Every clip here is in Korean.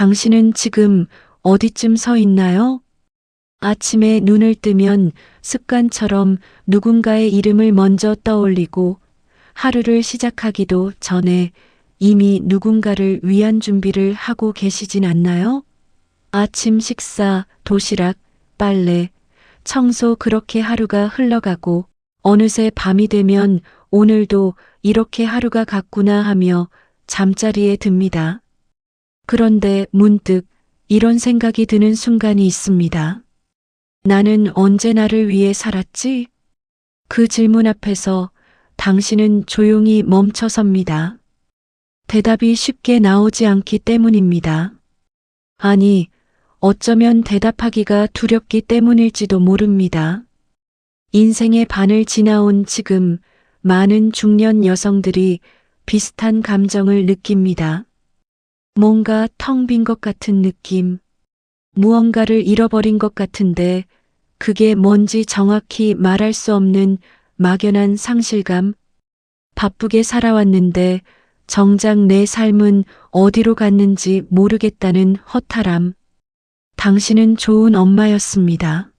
당신은 지금 어디쯤 서 있나요? 아침에 눈을 뜨면 습관처럼 누군가의 이름을 먼저 떠올리고 하루를 시작하기도 전에 이미 누군가를 위한 준비를 하고 계시진 않나요? 아침 식사, 도시락, 빨래, 청소 그렇게 하루가 흘러가고 어느새 밤이 되면 오늘도 이렇게 하루가 갔구나 하며 잠자리에 듭니다. 그런데 문득 이런 생각이 드는 순간이 있습니다. 나는 언제 나를 위해 살았지? 그 질문 앞에서 당신은 조용히 멈춰섭니다. 대답이 쉽게 나오지 않기 때문입니다. 아니, 어쩌면 대답하기가 두렵기 때문일지도 모릅니다. 인생의 반을 지나온 지금 많은 중년 여성들이 비슷한 감정을 느낍니다. 뭔가 텅 빈 것 같은 느낌, 무언가를 잃어버린 것 같은데 그게 뭔지 정확히 말할 수 없는 막연한 상실감, 바쁘게 살아왔는데 정작 내 삶은 어디로 갔는지 모르겠다는 허탈함. 당신은 좋은 엄마였습니다.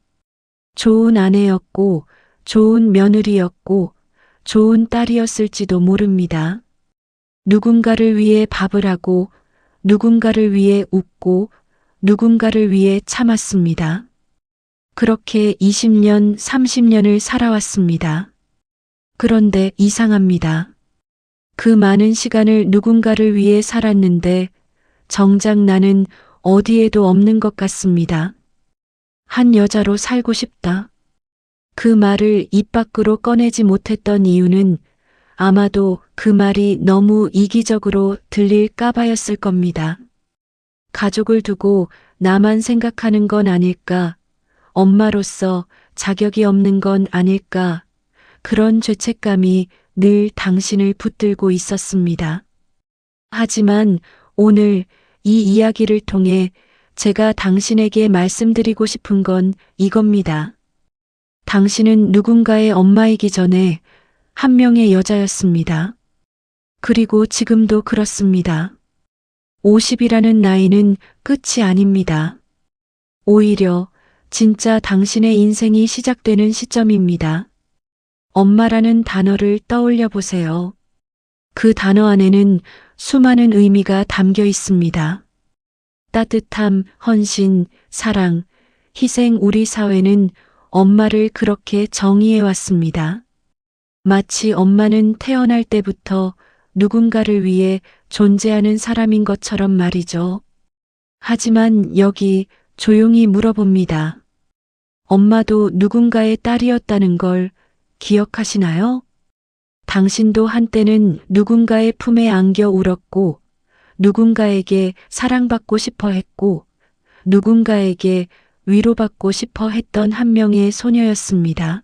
좋은 아내였고, 좋은 며느리였고, 좋은 딸이었을지도 모릅니다. 누군가를 위해 밥을 하고, 누군가를 위해 웃고, 누군가를 위해 참았습니다. 그렇게 20년, 30년을 살아왔습니다. 그런데 이상합니다. 그 많은 시간을 누군가를 위해 살았는데 정작 나는 어디에도 없는 것 같습니다. 한 여자로 살고 싶다. 그 말을 입 밖으로 꺼내지 못했던 이유는 아마도 그 말이 너무 이기적으로 들릴까 봐였을 겁니다. 가족을 두고 나만 생각하는 건 아닐까, 엄마로서 자격이 없는 건 아닐까, 그런 죄책감이 늘 당신을 붙들고 있었습니다. 하지만 오늘 이 이야기를 통해 제가 당신에게 말씀드리고 싶은 건 이겁니다. 당신은 누군가의 엄마이기 전에 한 명의 여자였습니다. 그리고 지금도 그렇습니다. 50이라는 나이는 끝이 아닙니다. 오히려 진짜 당신의 인생이 시작되는 시점입니다. 엄마라는 단어를 떠올려 보세요. 그 단어 안에는 수많은 의미가 담겨 있습니다. 따뜻함, 헌신, 사랑, 희생. 우리 사회는 엄마를 그렇게 정의해 왔습니다. 마치 엄마는 태어날 때부터 누군가를 위해 존재하는 사람인 것처럼 말이죠. 하지만 여기 조용히 물어봅니다. 엄마도 누군가의 딸이었다는 걸 기억하시나요? 당신도 한때는 누군가의 품에 안겨 울었고, 누군가에게 사랑받고 싶어 했고, 누군가에게 위로받고 싶어 했던 한 명의 소녀였습니다.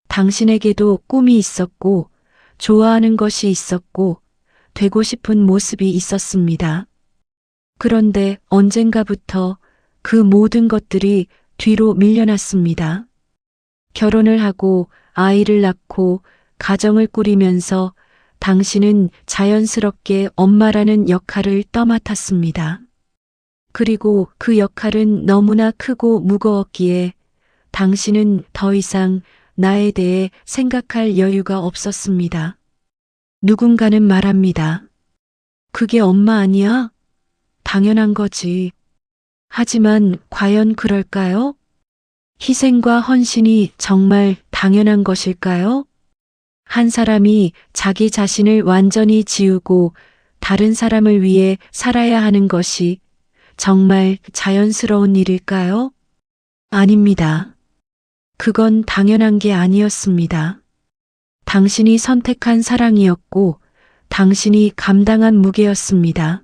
당신에게도 꿈이 있었고, 좋아하는 것이 있었고, 되고 싶은 모습이 있었습니다. 그런데 언젠가부터 그 모든 것들이 뒤로 밀려났습니다. 결혼을 하고 아이를 낳고 가정을 꾸리면서 당신은 자연스럽게 엄마라는 역할을 떠맡았습니다. 그리고 그 역할은 너무나 크고 무거웠기에 당신은 더 이상 나에 대해 생각할 여유가 없었습니다. 누군가는 말합니다. 그게 엄마 아니야? 당연한 거지. 하지만 과연 그럴까요? 희생과 헌신이 정말 당연한 것일까요? 한 사람이 자기 자신을 완전히 지우고 다른 사람을 위해 살아야 하는 것이 정말 자연스러운 일일까요? 아닙니다. 그건 당연한 게 아니었습니다. 당신이 선택한 사랑이었고 당신이 감당한 무게였습니다.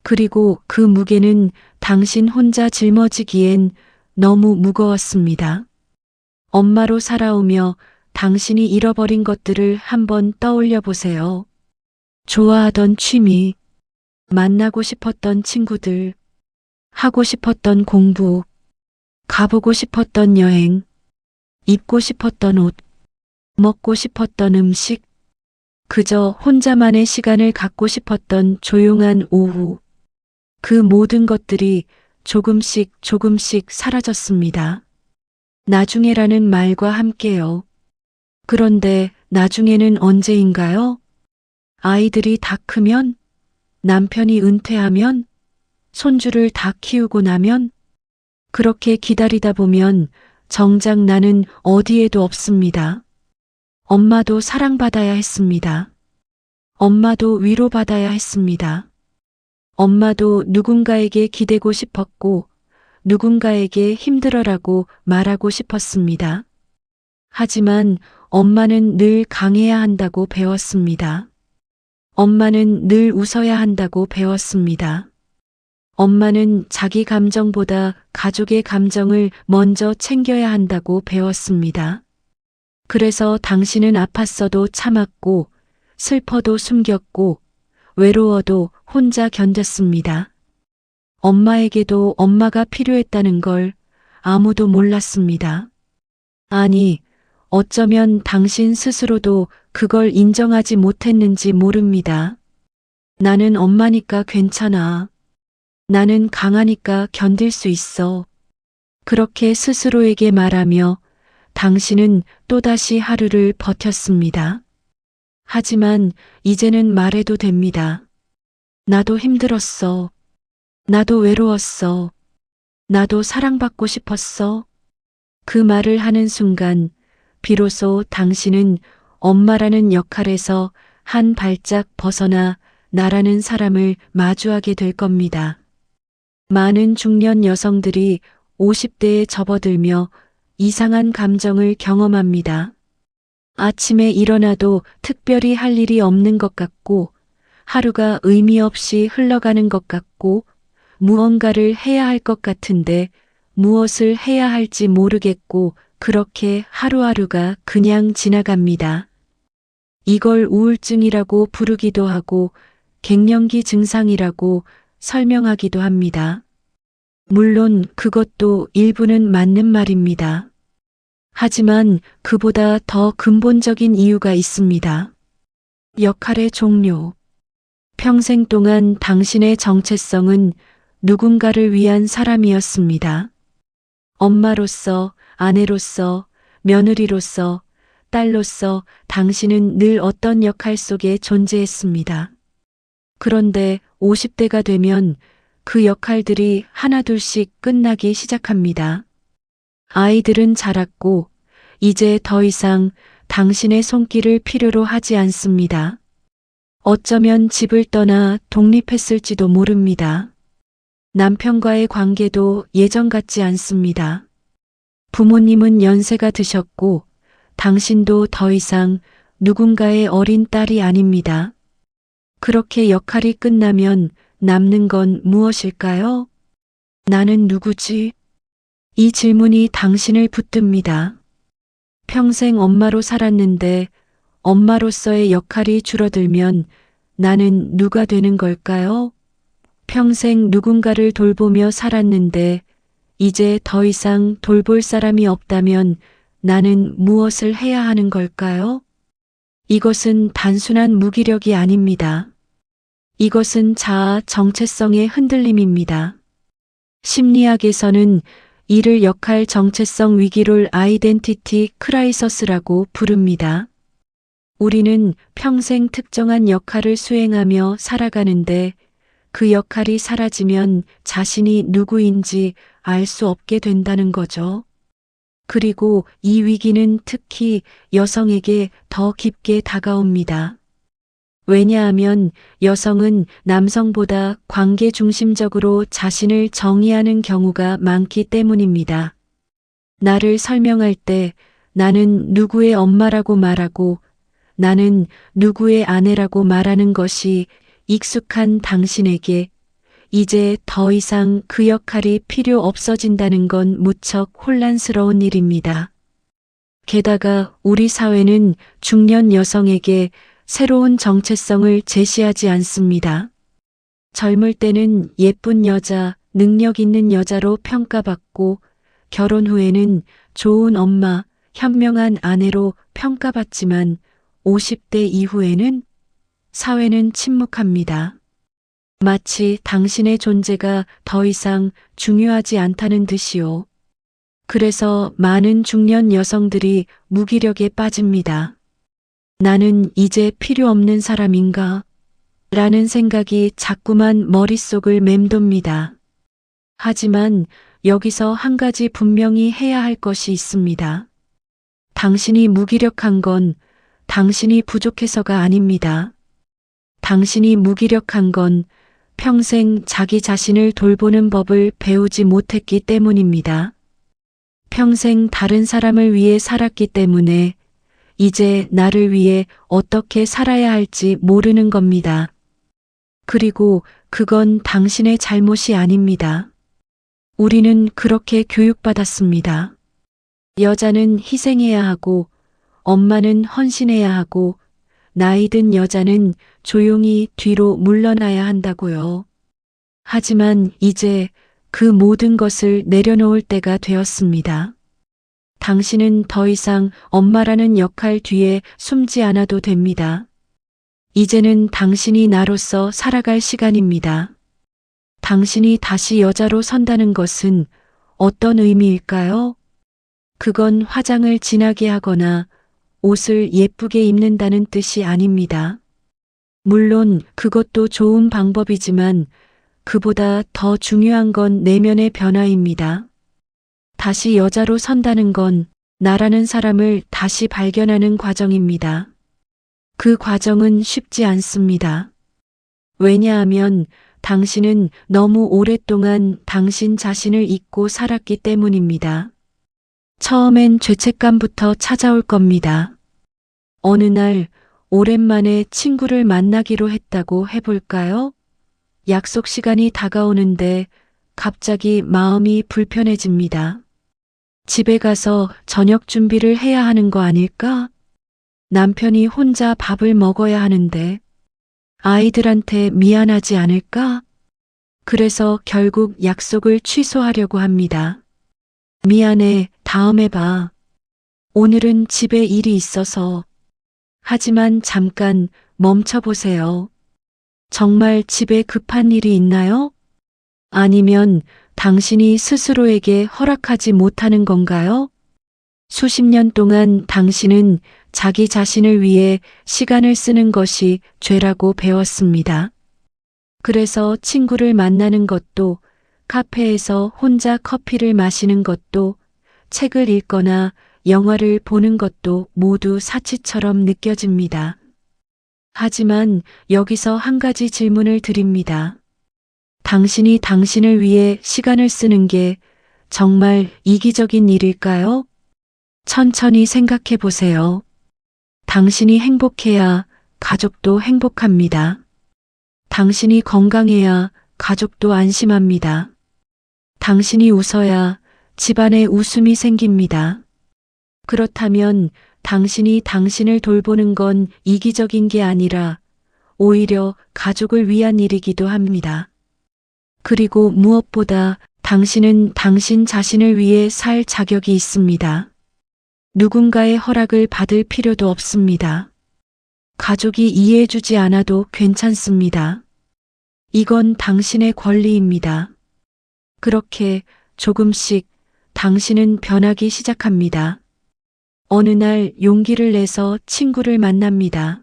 그리고 그 무게는 당신 혼자 짊어지기엔 너무 무거웠습니다. 엄마로 살아오며 당신이 잃어버린 것들을 한번 떠올려 보세요. 좋아하던 취미, 만나고 싶었던 친구들, 하고 싶었던 공부, 가보고 싶었던 여행, 입고 싶었던 옷, 먹고 싶었던 음식, 그저 혼자만의 시간을 갖고 싶었던 조용한 오후. 그 모든 것들이 조금씩 조금씩 사라졌습니다. 나중에라는 말과 함께요. 그런데 나중에는 언제인가요? 아이들이 다 크면, 남편이 은퇴하면, 손주를 다 키우고 나면, 그렇게 기다리다 보면 정작 나는 어디에도 없습니다. 엄마도 사랑받아야 했습니다. 엄마도 위로받아야 했습니다. 엄마도 누군가에게 기대고 싶었고, 누군가에게 힘들어라고 말하고 싶었습니다. 하지만 엄마는 늘 강해야 한다고 배웠습니다. 엄마는 늘 웃어야 한다고 배웠습니다. 엄마는 자기 감정보다 가족의 감정을 먼저 챙겨야 한다고 배웠습니다. 그래서 당신은 아팠어도 참았고, 슬퍼도 숨겼고, 외로워도 혼자 견뎠습니다. 엄마에게도 엄마가 필요했다는 걸 아무도 몰랐습니다. 아니, 어쩌면 당신 스스로도 그걸 인정하지 못했는지 모릅니다. 나는 엄마니까 괜찮아. 나는 강하니까 견딜 수 있어. 그렇게 스스로에게 말하며 당신은 또다시 하루를 버텼습니다. 하지만 이제는 말해도 됩니다. 나도 힘들었어. 나도 외로웠어. 나도 사랑받고 싶었어. 그 말을 하는 순간 비로소 당신은 엄마라는 역할에서 한 발짝 벗어나 나라는 사람을 마주하게 될 겁니다. 많은 중년 여성들이 50대에 접어들며 이상한 감정을 경험합니다. 아침에 일어나도 특별히 할 일이 없는 것 같고, 하루가 의미 없이 흘러가는 것 같고, 무언가를 해야 할 것 같은데 무엇을 해야 할지 모르겠고, 그렇게 하루하루가 그냥 지나갑니다. 이걸 우울증이라고 부르기도 하고, 갱년기 증상이라고 설명하기도 합니다. 물론 그것도 일부는 맞는 말입니다. 하지만 그보다 더 근본적인 이유가 있습니다. 역할의 종료. 평생 동안 당신의 정체성은 누군가를 위한 사람이었습니다. 엄마로서, 아내로서, 며느리로서, 딸로서 당신은 늘 어떤 역할 속에 존재했습니다. 그런데 50대가 되면 그 역할들이 하나둘씩 끝나기 시작합니다. 아이들은 자랐고 이제 더 이상 당신의 손길을 필요로 하지 않습니다. 어쩌면 집을 떠나 독립했을지도 모릅니다. 남편과의 관계도 예전 같지 않습니다. 부모님은 연세가 드셨고 당신도 더 이상 누군가의 어린 딸이 아닙니다. 그렇게 역할이 끝나면 남는 건 무엇일까요? 나는 누구지? 이 질문이 당신을 붙듭니다. 평생 엄마로 살았는데 엄마로서의 역할이 줄어들면 나는 누가 되는 걸까요? 평생 누군가를 돌보며 살았는데 이제 더 이상 돌볼 사람이 없다면 나는 무엇을 해야 하는 걸까요? 이것은 단순한 무기력이 아닙니다. 이것은 자아 정체성의 흔들림입니다. 심리학에서는 이를 역할 정체성 위기를 아이덴티티 크라이서스라고 부릅니다. 우리는 평생 특정한 역할을 수행하며 살아가는데 그 역할이 사라지면 자신이 누구인지 알 수 없게 된다는 거죠. 그리고 이 위기는 특히 여성에게 더 깊게 다가옵니다. 왜냐하면 여성은 남성보다 관계 중심적으로 자신을 정의하는 경우가 많기 때문입니다. 나를 설명할 때 나는 누구의 엄마라고 말하고 나는 누구의 아내라고 말하는 것이 익숙한 당신에게 이제 더 이상 그 역할이 필요 없어진다는 건 무척 혼란스러운 일입니다. 게다가 우리 사회는 중년 여성에게 새로운 정체성을 제시하지 않습니다. 젊을 때는 예쁜 여자, 능력 있는 여자로 평가받고 결혼 후에는 좋은 엄마, 현명한 아내로 평가받지만 50대 이후에는 사회는 침묵합니다. 마치 당신의 존재가 더 이상 중요하지 않다는 듯이요. 그래서 많은 중년 여성들이 무기력에 빠집니다. 나는 이제 필요 없는 사람인가? 라는 생각이 자꾸만 머릿속을 맴돕니다. 하지만 여기서 한 가지 분명히 해야 할 것이 있습니다. 당신이 무기력한 건 당신이 부족해서가 아닙니다. 당신이 무기력한 건 평생 자기 자신을 돌보는 법을 배우지 못했기 때문입니다. 평생 다른 사람을 위해 살았기 때문에 이제 나를 위해 어떻게 살아야 할지 모르는 겁니다. 그리고 그건 당신의 잘못이 아닙니다. 우리는 그렇게 교육받았습니다. 여자는 희생해야 하고, 엄마는 헌신해야 하고, 나이 든 여자는 조용히 뒤로 물러나야 한다고요. 하지만 이제 그 모든 것을 내려놓을 때가 되었습니다. 당신은 더 이상 엄마라는 역할 뒤에 숨지 않아도 됩니다. 이제는 당신이 나로서 살아갈 시간입니다. 당신이 다시 여자로 선다는 것은 어떤 의미일까요? 그건 화장을 진하게 하거나 옷을 예쁘게 입는다는 뜻이 아닙니다. 물론 그것도 좋은 방법이지만 그보다 더 중요한 건 내면의 변화입니다. 다시 여자로 선다는 건 나라는 사람을 다시 발견하는 과정입니다. 그 과정은 쉽지 않습니다. 왜냐하면 당신은 너무 오랫동안 당신 자신을 잊고 살았기 때문입니다. 처음엔 죄책감부터 찾아올 겁니다. 어느 날 오랜만에 친구를 만나기로 했다고 해볼까요? 약속 시간이 다가오는데 갑자기 마음이 불편해집니다. 집에 가서 저녁 준비를 해야 하는 거 아닐까? 남편이 혼자 밥을 먹어야 하는데 아이들한테 미안하지 않을까? 그래서 결국 약속을 취소하려고 합니다. 미안해, 다음에 봐. 오늘은 집에 일이 있어서. 하지만 잠깐 멈춰보세요. 정말 집에 급한 일이 있나요? 아니면 당신이 스스로에게 허락하지 못하는 건가요? 수십 년 동안 당신은 자기 자신을 위해 시간을 쓰는 것이 죄라고 배웠습니다. 그래서 친구를 만나는 것도, 카페에서 혼자 커피를 마시는 것도, 책을 읽거나 영화를 보는 것도 모두 사치처럼 느껴집니다. 하지만 여기서 한 가지 질문을 드립니다. 당신이 당신을 위해 시간을 쓰는 게 정말 이기적인 일일까요? 천천히 생각해 보세요. 당신이 행복해야 가족도 행복합니다. 당신이 건강해야 가족도 안심합니다. 당신이 웃어야 집안에 웃음이 생깁니다. 그렇다면 당신이 당신을 돌보는 건 이기적인 게 아니라 오히려 가족을 위한 일이기도 합니다. 그리고 무엇보다 당신은 당신 자신을 위해 살 자격이 있습니다. 누군가의 허락을 받을 필요도 없습니다. 가족이 이해해주지 않아도 괜찮습니다. 이건 당신의 권리입니다. 그렇게 조금씩 당신은 변하기 시작합니다. 어느 날 용기를 내서 친구를 만납니다.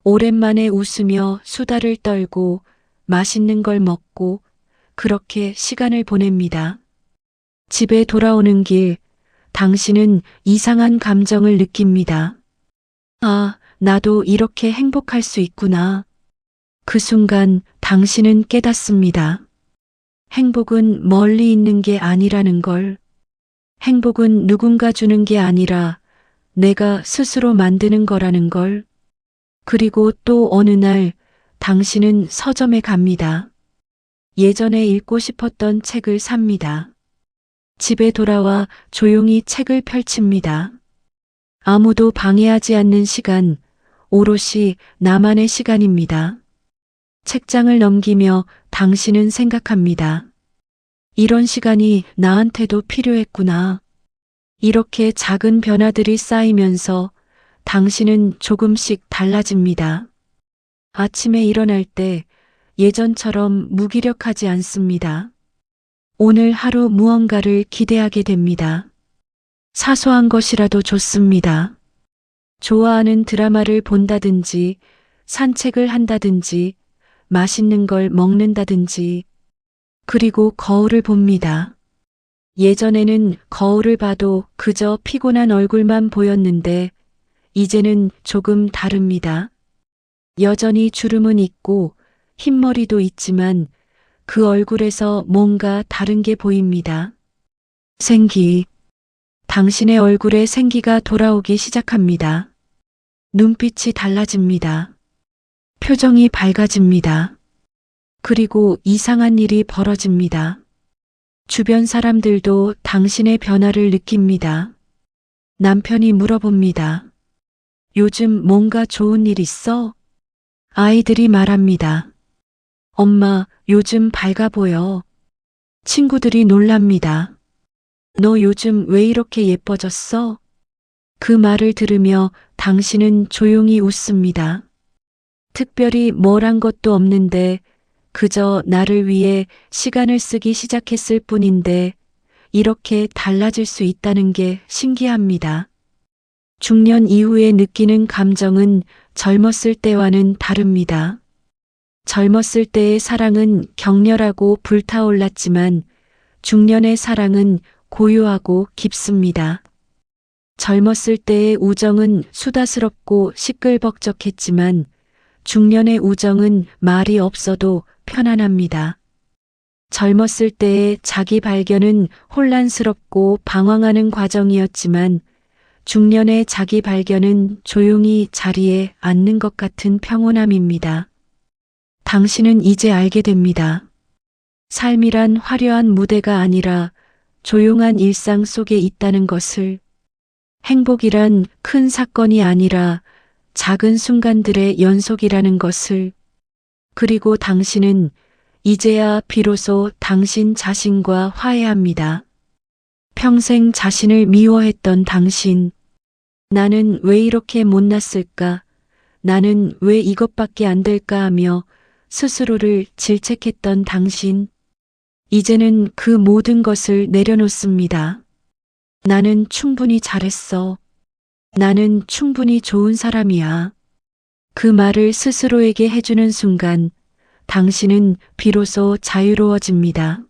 오랜만에 웃으며 수다를 떨고 맛있는 걸 먹고 그렇게 시간을 보냅니다. 집에 돌아오는 길, 당신은 이상한 감정을 느낍니다. 아, 나도 이렇게 행복할 수 있구나. 그 순간 당신은 깨닫습니다. 행복은 멀리 있는 게 아니라는 걸. 행복은 누군가 주는 게 아니라 내가 스스로 만드는 거라는 걸. 그리고 또 어느 날 당신은 서점에 갑니다. 예전에 읽고 싶었던 책을 삽니다. 집에 돌아와 조용히 책을 펼칩니다. 아무도 방해하지 않는 시간, 오롯이 나만의 시간입니다. 책장을 넘기며 당신은 생각합니다. 이런 시간이 나한테도 필요했구나. 이렇게 작은 변화들이 쌓이면서 당신은 조금씩 달라집니다. 아침에 일어날 때 예전처럼 무기력하지 않습니다. 오늘 하루 무언가를 기대하게 됩니다. 사소한 것이라도 좋습니다. 좋아하는 드라마를 본다든지, 산책을 한다든지, 맛있는 걸 먹는다든지, 그리고 거울을 봅니다. 예전에는 거울을 봐도 그저 피곤한 얼굴만 보였는데, 이제는 조금 다릅니다. 여전히 주름은 있고 흰머리도 있지만 그 얼굴에서 뭔가 다른 게 보입니다. 생기. 당신의 얼굴에 생기가 돌아오기 시작합니다. 눈빛이 달라집니다. 표정이 밝아집니다. 그리고 이상한 일이 벌어집니다. 주변 사람들도 당신의 변화를 느낍니다. 남편이 물어봅니다. 요즘 뭔가 좋은 일 있어? 아이들이 말합니다. 엄마, 요즘 밝아 보여. 친구들이 놀랍니다. 너 요즘 왜 이렇게 예뻐졌어? 그 말을 들으며 당신은 조용히 웃습니다. 특별히 뭘 한 것도 없는데 그저 나를 위해 시간을 쓰기 시작했을 뿐인데 이렇게 달라질 수 있다는 게 신기합니다. 중년 이후에 느끼는 감정은 젊었을 때와는 다릅니다. 젊었을 때의 사랑은 격렬하고 불타올랐지만 중년의 사랑은 고요하고 깊습니다. 젊었을 때의 우정은 수다스럽고 시끌벅적했지만 중년의 우정은 말이 없어도 편안합니다. 젊었을 때의 자기 발견은 혼란스럽고 방황하는 과정이었지만 중년의 자기 발견은 조용히 자리에 앉는 것 같은 평온함입니다. 당신은 이제 알게 됩니다. 삶이란 화려한 무대가 아니라 조용한 일상 속에 있다는 것을, 행복이란 큰 사건이 아니라 작은 순간들의 연속이라는 것을, 그리고 당신은 이제야 비로소 당신 자신과 화해합니다. 평생 자신을 미워했던 당신, 나는 왜 이렇게 못났을까? 나는 왜 이것밖에 안 될까 하며 스스로를 질책했던 당신, 이제는 그 모든 것을 내려놓습니다. 나는 충분히 잘했어. 나는 충분히 좋은 사람이야. 그 말을 스스로에게 해주는 순간 당신은 비로소 자유로워집니다.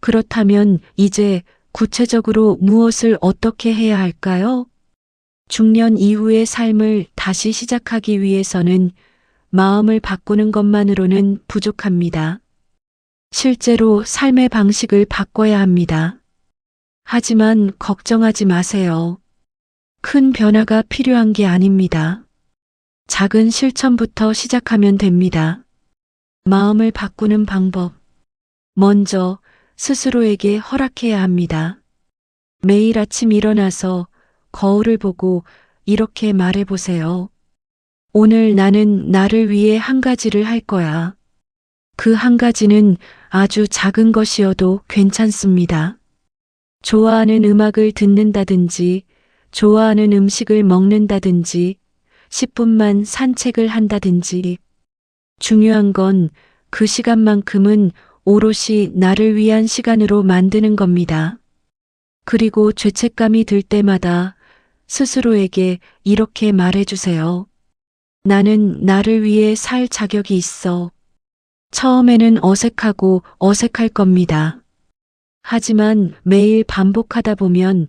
그렇다면 이제 구체적으로 무엇을 어떻게 해야 할까요? 중년 이후의 삶을 다시 시작하기 위해서는 마음을 바꾸는 것만으로는 부족합니다. 실제로 삶의 방식을 바꿔야 합니다. 하지만 걱정하지 마세요. 큰 변화가 필요한 게 아닙니다. 작은 실천부터 시작하면 됩니다. 마음을 바꾸는 방법. 먼저 스스로에게 허락해야 합니다. 매일 아침 일어나서 거울을 보고 이렇게 말해보세요. 오늘 나는 나를 위해 한 가지를 할 거야. 그 한 가지는 아주 작은 것이어도 괜찮습니다. 좋아하는 음악을 듣는다든지, 좋아하는 음식을 먹는다든지, 10분만 산책을 한다든지. 중요한 건 그 시간만큼은 오롯이 나를 위한 시간으로 만드는 겁니다. 그리고 죄책감이 들 때마다 스스로에게 이렇게 말해주세요. 나는 나를 위해 살 자격이 있어. 처음에는 어색하고 어색할 겁니다. 하지만 매일 반복하다 보면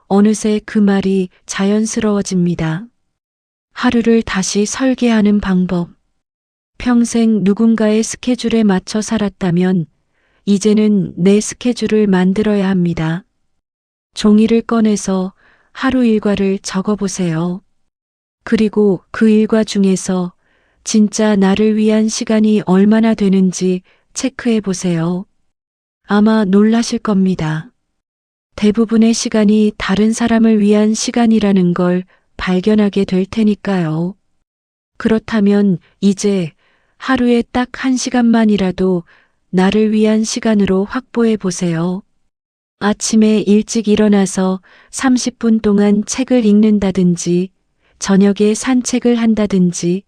어느새 그 말이 자연스러워집니다. 하루를 다시 설계하는 방법. 평생 누군가의 스케줄에 맞춰 살았다면 이제는 내 스케줄을 만들어야 합니다. 종이를 꺼내서 하루 일과를 적어보세요. 그리고 그 일과 중에서 진짜 나를 위한 시간이 얼마나 되는지 체크해 보세요. 아마 놀라실 겁니다. 대부분의 시간이 다른 사람을 위한 시간이라는 걸 발견하게 될 테니까요. 그렇다면 이제 하루에 딱 1시간만이라도 나를 위한 시간으로 확보해 보세요. 아침에 일찍 일어나서 30분 동안 책을 읽는다든지, 저녁에 산책을 한다든지,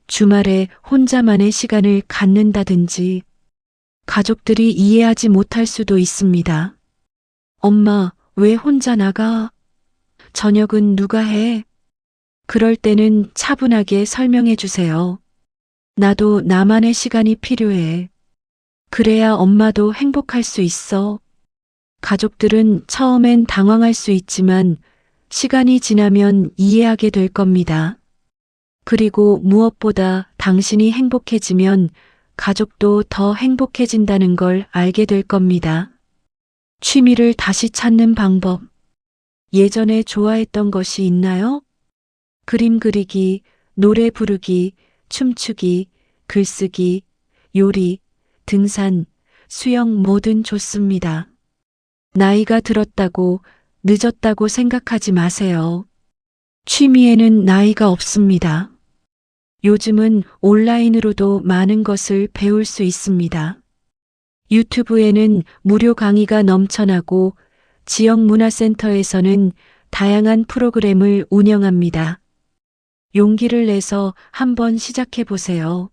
주말에 혼자만의 시간을 갖는다든지 가족들이 이해하지 못할 수도 있습니다. 엄마, 왜 혼자 나가? 저녁은 누가 해? 그럴 때는 차분하게 설명해 주세요. 나도 나만의 시간이 필요해. 그래야 엄마도 행복할 수 있어. 가족들은 처음엔 당황할 수 있지만 시간이 지나면 이해하게 될 겁니다. 그리고 무엇보다 당신이 행복해지면 가족도 더 행복해진다는 걸 알게 될 겁니다. 취미를 다시 찾는 방법. 예전에 좋아했던 것이 있나요? 그림 그리기, 노래 부르기, 춤추기, 글쓰기, 요리, 등산, 수영 뭐든 좋습니다. 나이가 들었다고, 늦었다고 생각하지 마세요. 취미에는 나이가 없습니다. 요즘은 온라인으로도 많은 것을 배울 수 있습니다. 유튜브에는 무료 강의가 넘쳐나고 지역 문화센터에서는 다양한 프로그램을 운영합니다. 용기를 내서 한번 시작해 보세요.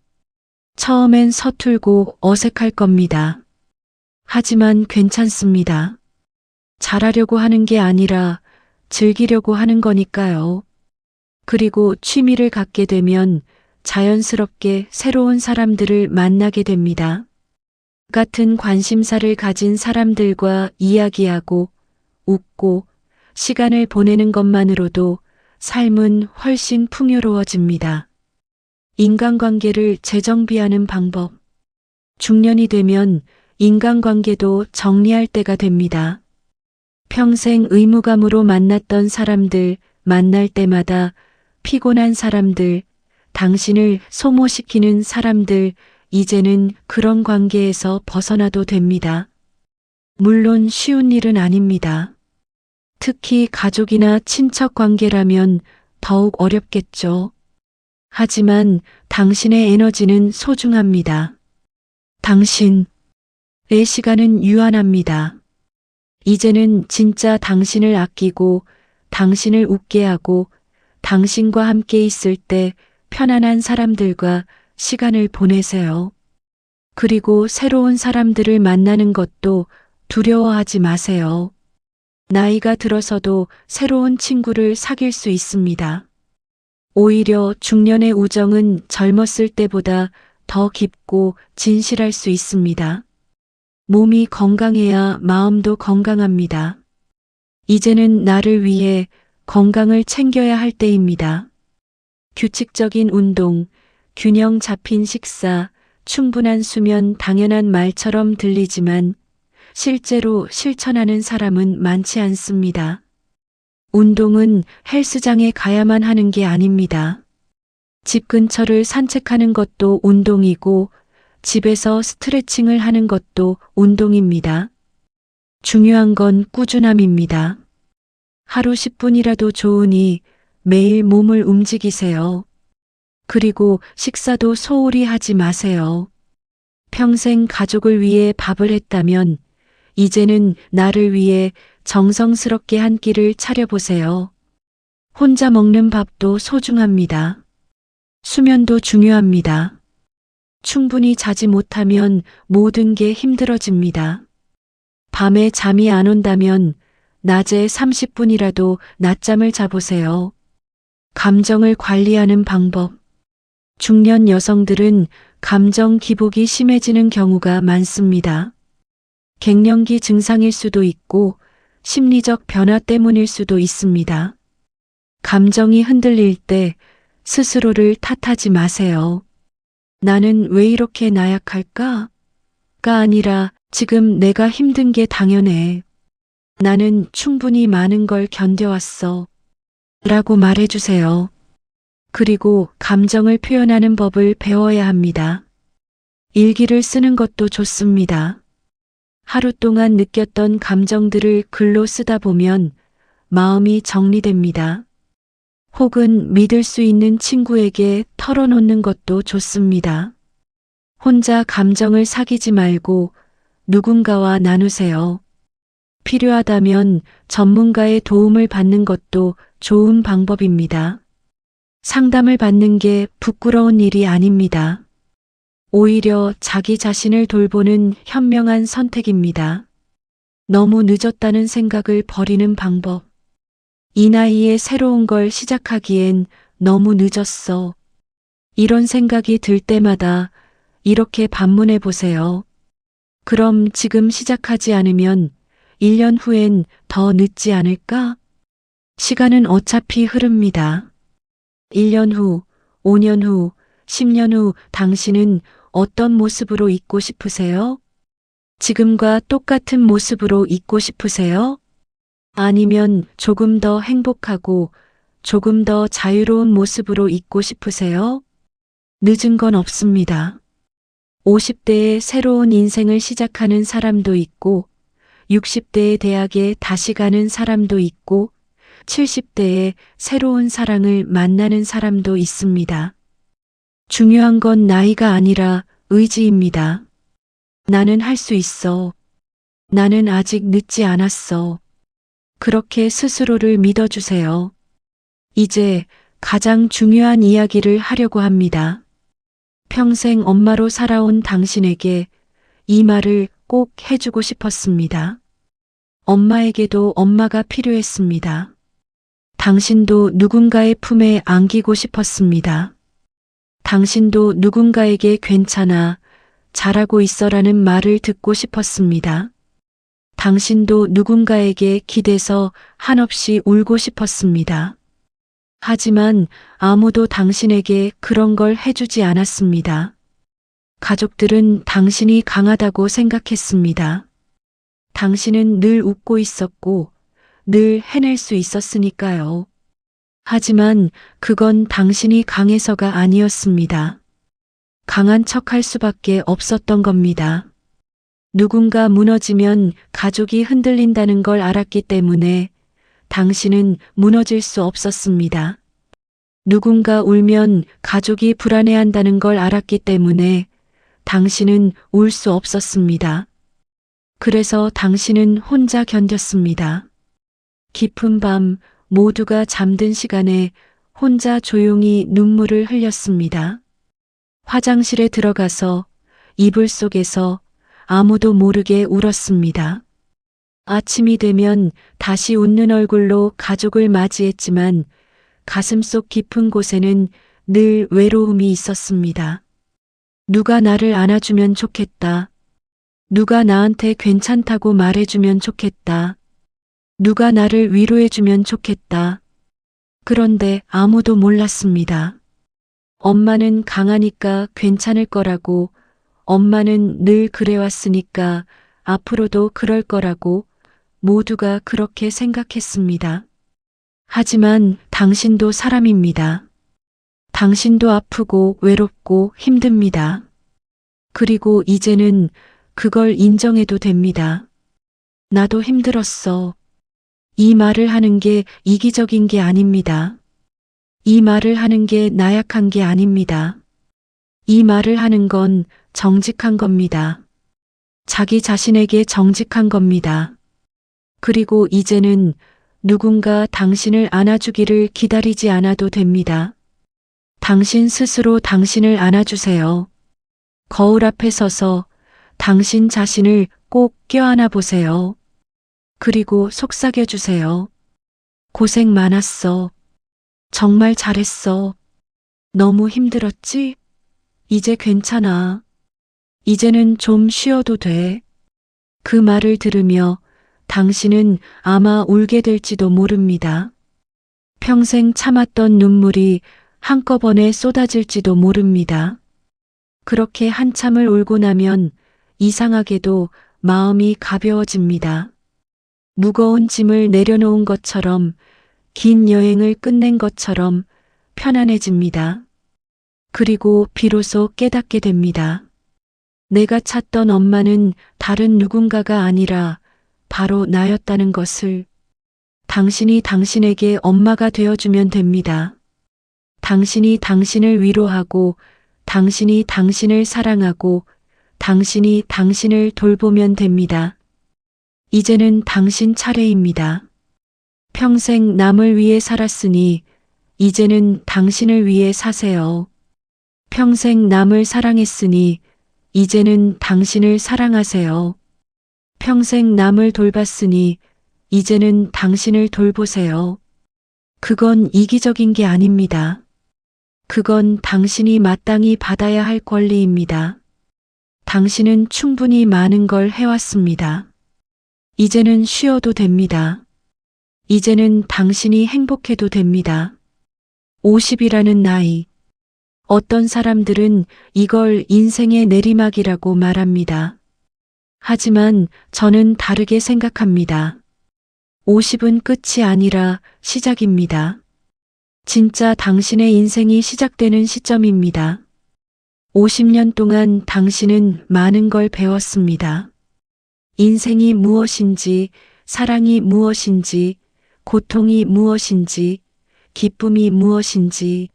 처음엔 서툴고 어색할 겁니다. 하지만 괜찮습니다. 잘하려고 하는 게 아니라 즐기려고 하는 거니까요. 그리고 취미를 갖게 되면 자연스럽게 새로운 사람들을 만나게 됩니다. 같은 관심사를 가진 사람들과 이야기하고 웃고 시간을 보내는 것만으로도 삶은 훨씬 풍요로워집니다. 인간관계를 재정비하는 방법. 중년이 되면 인간관계도 정리할 때가 됩니다. 평생 의무감으로 만났던 사람들, 만날 때마다 피곤한 사람들, 당신을 소모시키는 사람들, 이제는 그런 관계에서 벗어나도 됩니다. 물론 쉬운 일은 아닙니다. 특히 가족이나 친척 관계라면 더욱 어렵겠죠. 하지만 당신의 에너지는 소중합니다. 당신의 시간은 유한합니다. 이제는 진짜 당신을 아끼고 당신을 웃게 하고 당신과 함께 있을 때 편안한 사람들과 시간을 보내세요. 그리고 새로운 사람들을 만나는 것도 두려워하지 마세요. 나이가 들어서도 새로운 친구를 사귈 수 있습니다. 오히려 중년의 우정은 젊었을 때보다 더 깊고 진실할 수 있습니다. 몸이 건강해야 마음도 건강합니다. 이제는 나를 위해 건강을 챙겨야 할 때입니다. 규칙적인 운동, 균형 잡힌 식사, 충분한 수면 당연한 말처럼 들리지만 실제로 실천하는 사람은 많지 않습니다. 운동은 헬스장에 가야만 하는 게 아닙니다. 집 근처를 산책하는 것도 운동이고 집에서 스트레칭을 하는 것도 운동입니다. 중요한 건 꾸준함입니다. 하루 10분이라도 좋으니 매일 몸을 움직이세요. 그리고 식사도 소홀히 하지 마세요. 평생 가족을 위해 밥을 했다면 이제는 나를 위해 정성스럽게 한 끼를 차려보세요. 혼자 먹는 밥도 소중합니다. 수면도 중요합니다. 충분히 자지 못하면 모든 게 힘들어집니다. 밤에 잠이 안 온다면 낮에 30분이라도 낮잠을 자보세요. 감정을 관리하는 방법. 중년 여성들은 감정 기복이 심해지는 경우가 많습니다. 갱년기 증상일 수도 있고 심리적 변화 때문일 수도 있습니다. 감정이 흔들릴 때 스스로를 탓하지 마세요. 나는 왜 이렇게 나약할까? 가 아니라 지금 내가 힘든 게 당연해. 나는 충분히 많은 걸 견뎌왔어. 라고 말해주세요. 그리고 감정을 표현하는 법을 배워야 합니다. 일기를 쓰는 것도 좋습니다. 하루 동안 느꼈던 감정들을 글로 쓰다 보면 마음이 정리됩니다. 혹은 믿을 수 있는 친구에게 털어놓는 것도 좋습니다. 혼자 감정을 사귀지 말고 누군가와 나누세요. 필요하다면 전문가의 도움을 받는 것도 좋은 방법입니다. 상담을 받는 게 부끄러운 일이 아닙니다. 오히려 자기 자신을 돌보는 현명한 선택입니다. 너무 늦었다는 생각을 버리는 방법. 이 나이에 새로운 걸 시작하기엔 너무 늦었어. 이런 생각이 들 때마다 이렇게 반문해 보세요. 그럼 지금 시작하지 않으면 1년 후엔 더 늦지 않을까? 시간은 어차피 흐릅니다. 1년 후, 5년 후, 10년 후 당신은 어떤 모습으로 있고 싶으세요? 지금과 똑같은 모습으로 있고 싶으세요? 아니면 조금 더 행복하고 조금 더 자유로운 모습으로 있고 싶으세요? 늦은 건 없습니다. 50대에 새로운 인생을 시작하는 사람도 있고, 60대의 대학에 다시 가는 사람도 있고, 70대에 새로운 사랑을 만나는 사람도 있습니다. 중요한 건 나이가 아니라 의지입니다. 나는 할 수 있어. 나는 아직 늦지 않았어. 그렇게 스스로를 믿어주세요. 이제 가장 중요한 이야기를 하려고 합니다. 평생 엄마로 살아온 당신에게 이 말을 꼭 해주고 싶었습니다. 엄마에게도 엄마가 필요했습니다. 당신도 누군가의 품에 안기고 싶었습니다. 당신도 누군가에게 괜찮아, 잘하고 있어라는 말을 듣고 싶었습니다. 당신도 누군가에게 기대서 한없이 울고 싶었습니다. 하지만 아무도 당신에게 그런 걸 해주지 않았습니다. 가족들은 당신이 강하다고 생각했습니다. 당신은 늘 웃고 있었고 늘 해낼 수 있었으니까요. 하지만 그건 당신이 강해서가 아니었습니다. 강한 척할 수밖에 없었던 겁니다. 누군가 무너지면 가족이 흔들린다는 걸 알았기 때문에 당신은 무너질 수 없었습니다. 누군가 울면 가족이 불안해한다는 걸 알았기 때문에 당신은 울 수 없었습니다. 그래서 당신은 혼자 견뎠습니다. 깊은 밤 모두가 잠든 시간에 혼자 조용히 눈물을 흘렸습니다. 화장실에 들어가서 이불 속에서 아무도 모르게 울었습니다. 아침이 되면 다시 웃는 얼굴로 가족을 맞이했지만 가슴속 깊은 곳에는 늘 외로움이 있었습니다. 누가 나를 안아주면 좋겠다. 누가 나한테 괜찮다고 말해주면 좋겠다. 누가 나를 위로해주면 좋겠다. 그런데 아무도 몰랐습니다. 엄마는 강하니까 괜찮을 거라고, 엄마는 늘 그래왔으니까 앞으로도 그럴 거라고 모두가 그렇게 생각했습니다. 하지만 당신도 사람입니다. 당신도 아프고 외롭고 힘듭니다. 그리고 이제는 그걸 인정해도 됩니다. 나도 힘들었어. 이 말을 하는 게 이기적인 게 아닙니다. 이 말을 하는 게 나약한 게 아닙니다. 이 말을 하는 건 정직한 겁니다. 자기 자신에게 정직한 겁니다. 그리고 이제는 누군가 당신을 안아주기를 기다리지 않아도 됩니다. 당신 스스로 당신을 안아주세요. 거울 앞에 서서 당신 자신을 꼭 껴안아 보세요. 그리고 속삭여 주세요. 고생 많았어. 정말 잘했어. 너무 힘들었지? 이제 괜찮아. 이제는 좀 쉬어도 돼. 그 말을 들으며 당신은 아마 울게 될지도 모릅니다. 평생 참았던 눈물이 한꺼번에 쏟아질지도 모릅니다. 그렇게 한참을 울고 나면 이상하게도 마음이 가벼워집니다. 무거운 짐을 내려놓은 것처럼, 긴 여행을 끝낸 것처럼 편안해집니다. 그리고 비로소 깨닫게 됩니다. 내가 찾던 엄마는 다른 누군가가 아니라 바로 나였다는 것을. 당신이 당신에게 엄마가 되어주면 됩니다. 당신이 당신을 위로하고, 당신이 당신을 사랑하고, 당신이 당신을 돌보면 됩니다. 이제는 당신 차례입니다. 평생 남을 위해 살았으니 이제는 당신을 위해 사세요. 평생 남을 사랑했으니 이제는 당신을 사랑하세요. 평생 남을 돌봤으니 이제는 당신을 돌보세요. 그건 이기적인 게 아닙니다. 그건 당신이 마땅히 받아야 할 권리입니다. 당신은 충분히 많은 걸 해왔습니다. 이제는 쉬어도 됩니다. 이제는 당신이 행복해도 됩니다. 50이라는 나이. 어떤 사람들은 이걸 인생의 내리막이라고 말합니다. 하지만 저는 다르게 생각합니다. 50은 끝이 아니라 시작입니다. 진짜 당신의 인생이 시작되는 시점입니다. 50년 동안 당신은 많은 걸 배웠습니다. 인생이 무엇인지, 사랑이 무엇인지, 고통이 무엇인지, 기쁨이 무엇인지,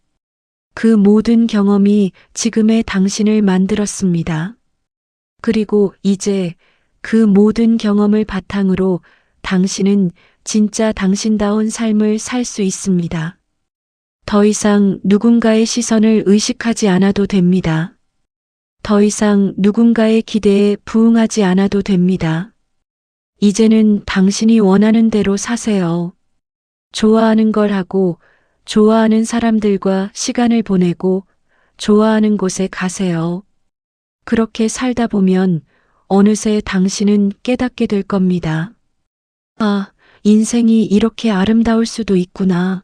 그 모든 경험이 지금의 당신을 만들었습니다. 그리고 이제 그 모든 경험을 바탕으로 당신은 진짜 당신다운 삶을 살 수 있습니다. 더 이상 누군가의 시선을 의식하지 않아도 됩니다. 더 이상 누군가의 기대에 부응하지 않아도 됩니다. 이제는 당신이 원하는 대로 사세요. 좋아하는 걸 하고, 좋아하는 사람들과 시간을 보내고, 좋아하는 곳에 가세요. 그렇게 살다 보면 어느새 당신은 깨닫게 될 겁니다. 아, 인생이 이렇게 아름다울 수도 있구나.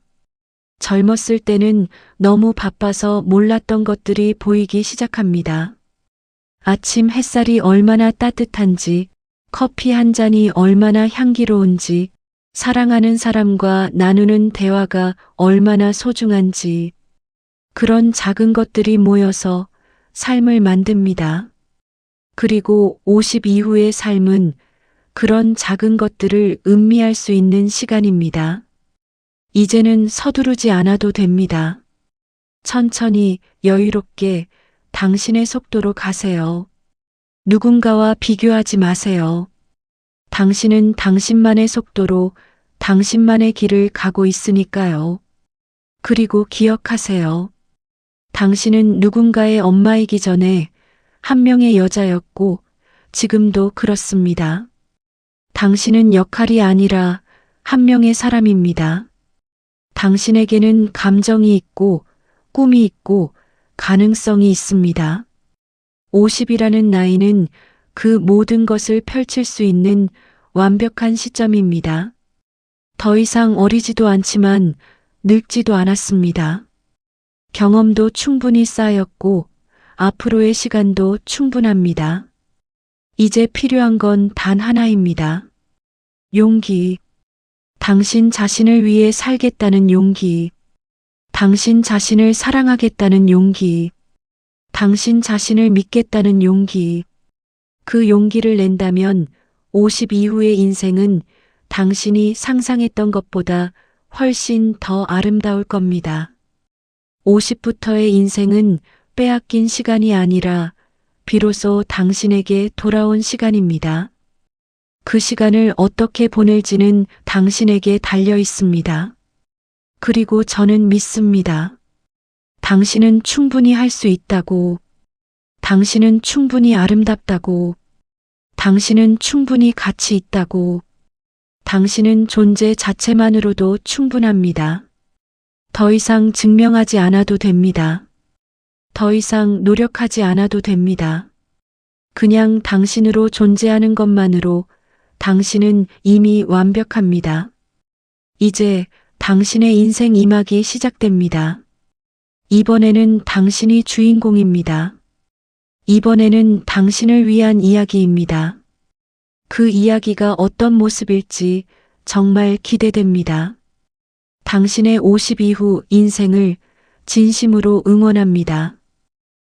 젊었을 때는 너무 바빠서 몰랐던 것들이 보이기 시작합니다. 아침 햇살이 얼마나 따뜻한지, 커피 한 잔이 얼마나 향기로운지, 사랑하는 사람과 나누는 대화가 얼마나 소중한지, 그런 작은 것들이 모여서 삶을 만듭니다. 그리고 50 이후의 삶은 그런 작은 것들을 음미할 수 있는 시간입니다. 이제는 서두르지 않아도 됩니다. 천천히 여유롭게 당신의 속도로 가세요. 누군가와 비교하지 마세요. 당신은 당신만의 속도로 당신만의 길을 가고 있으니까요. 그리고 기억하세요. 당신은 누군가의 엄마이기 전에 한 명의 여자였고 지금도 그렇습니다. 당신은 역할이 아니라 한 명의 사람입니다. 당신에게는 감정이 있고 꿈이 있고 가능성이 있습니다. 50이라는 나이는 그 모든 것을 펼칠 수 있는 완벽한 시점입니다. 더 이상 어리지도 않지만 늙지도 않았습니다. 경험도 충분히 쌓였고 앞으로의 시간도 충분합니다. 이제 필요한 건 단 하나입니다. 용기. 당신 자신을 위해 살겠다는 용기. 당신 자신을 사랑하겠다는 용기. 당신 자신을 믿겠다는 용기. 그 용기를 낸다면 50 이후의 인생은 당신이 상상했던 것보다 훨씬 더 아름다울 겁니다. 50부터의 인생은 빼앗긴 시간이 아니라 비로소 당신에게 돌아온 시간입니다. 그 시간을 어떻게 보낼지는 당신에게 달려 있습니다. 그리고 저는 믿습니다. 당신은 충분히 할 수 있다고. 당신은 충분히 아름답다고. 당신은 충분히 가치 있다고. 당신은 존재 자체만으로도 충분합니다. 더 이상 증명하지 않아도 됩니다. 더 이상 노력하지 않아도 됩니다. 그냥 당신으로 존재하는 것만으로 당신은 이미 완벽합니다. 이제 당신의 인생 2막이 시작됩니다. 이번에는 당신이 주인공입니다. 이번에는 당신을 위한 이야기입니다. 그 이야기가 어떤 모습일지 정말 기대됩니다. 당신의 50 이후 인생을 진심으로 응원합니다.